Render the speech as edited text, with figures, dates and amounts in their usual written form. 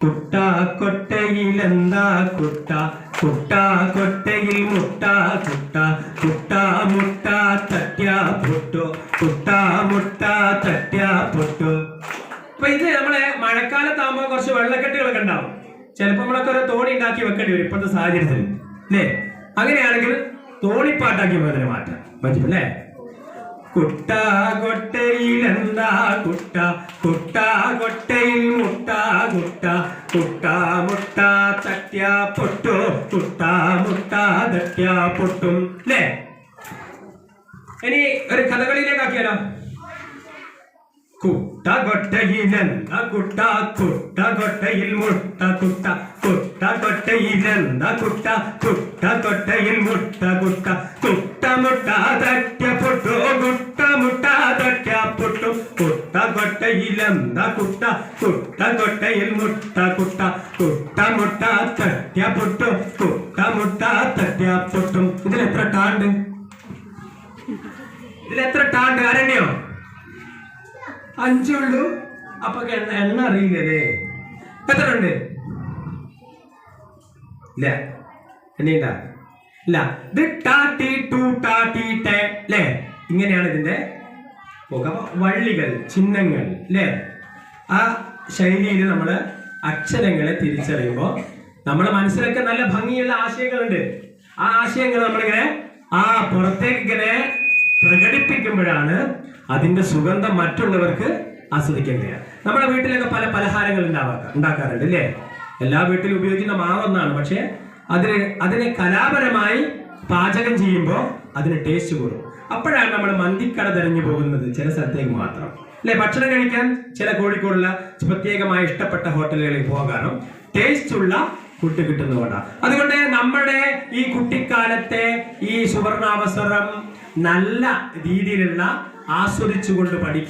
കുട്ട കൊട്ടയിലെന്താ കുട്ട കുട്ട കൊട്ടയിൽ മുട്ട കുട്ട കുട്ട മുട്ട തട്ടിയ പൊട്ടു കുട്ട മുട്ട തട്ടിയ പൊട്ടു. അപ്പൊ ഇത് നമ്മളെ മഴക്കാലത്താകുമ്പോൾ കുറച്ച് വെള്ളക്കെട്ടുകളൊക്കെ ഉണ്ടാവും. ചിലപ്പോൾ നമ്മളൊക്കെ ഒരു തോണി ഉണ്ടാക്കി വെക്കേണ്ടി വരും ഇപ്പോഴത്തെ സാഹചര്യത്തിൽ അല്ലേ. അങ്ങനെയാണെങ്കിൽ തോണിപ്പാട്ടാക്കി അതിനെ മാറ്റാം പറ്റും അല്ലേ. കുട്ട കൊട്ടയിലെന്താ കുട്ട കുട്ട കൊട്ടയിൽ മുട്ട കുട്ട കുട്ട മുട്ട തട്ടിയ പൊട്ടു കുട്ട മുട്ട തട്ടിയ പൊട്ടും അല്ലേ. ഇനി ഒരു കഥകളിയിലേക്ക് ആക്കിയാലോ. കുട്ട കൊട്ടയിലെന്താ കുട്ട കുട്ട കൊട്ടയിൽ മുട്ട കുട്ട കുട്ട കൊട്ടയിലെന്താ കുട്ട കുട്ട കൊട്ടയിൽ മുട്ട കുട്ട കുട്ട മുട്ട തട്ടിയ പൊട്ടു കുട്ട മുട്ട തട്ടിയ പൊട്ടും കുട്ട കൊട്ടയിലെന്താ കുട്ട കുട്ട കൊട്ടയിൽ മുട്ട കുട്ട കുട്ട മുട്ട തട്ടിയ പൊട്ടു കുട്ട മുട്ട തട്ടിയ പൊട്ടും. ഇതിലെത്ര ടാണ്ട്? ഇതിലെത്ര ടാണ്ട് ആരണ്യോ? 5 ഉള്ളൂ. അപ്പൊ എണ്ണ അറിയില്ലേ? എത്ര ഉണ്ട്? ഇല്ല. എണ്ണ ഇല്ല. ഇത് ടാട്ടി ടു ടാട്ടി ടേ അല്ലേ. ഇങ്ങനെയാണ് ഇതിന്റെ പോക്ക്. അപ്പൊ വള്ളികൾ, ചിഹ്നങ്ങൾ അല്ലേ, ആ ശൈലിയിൽ നമ്മള് അക്ഷരങ്ങളെ തിരിച്ചറിയുമ്പോൾ നമ്മുടെ മനസ്സിലൊക്കെ നല്ല ഭംഗിയുള്ള ആശയങ്ങളുണ്ട്. ആ ആശയങ്ങൾ നമ്മളിങ്ങനെ പുറത്തേക്ക് ഇങ്ങനെ പ്രകടിപ്പിക്കുമ്പോഴാണ് അതിന്റെ സുഗന്ധം മറ്റുള്ളവർക്ക് ആസ്വദിക്കാൻ കഴിയുക. നമ്മുടെ വീട്ടിലൊക്കെ പല പലഹാരങ്ങൾ ഉണ്ടാക്കാറുണ്ട് അല്ലേ. എല്ലാ വീട്ടിലും ഉപയോഗിക്കുന്ന മാവൊന്നാണ്, പക്ഷെ അതിനെ കലാപരമായി പാചകം ചെയ്യുമ്പോൾ അതിന് ടേസ്റ്റ് കൂടും. അപ്പോഴാണ് നമ്മൾ മന്തിക്കട തെരഞ്ഞു പോകുന്നത് ചില സ്ഥലത്തേക്ക് മാത്രം അല്ലെ. ഭക്ഷണം കഴിക്കാൻ ചില കോഴിക്കോടുള്ള പ്രത്യേകമായി ഇഷ്ടപ്പെട്ട ഹോട്ടലുകളിൽ പോകാനും ടേസ്റ്റ് ഉള്ള ഫുഡ് കിട്ടുന്നതുകൊണ്ടാണ്. അതുകൊണ്ട് നമ്മുടെ ഈ കുട്ടിക്കാലത്തെ ഈ സുവർണാവസരം നല്ല രീതിയിലുള്ള ആസ്വദിച്ചുകൊണ്ട് പഠിക്കും.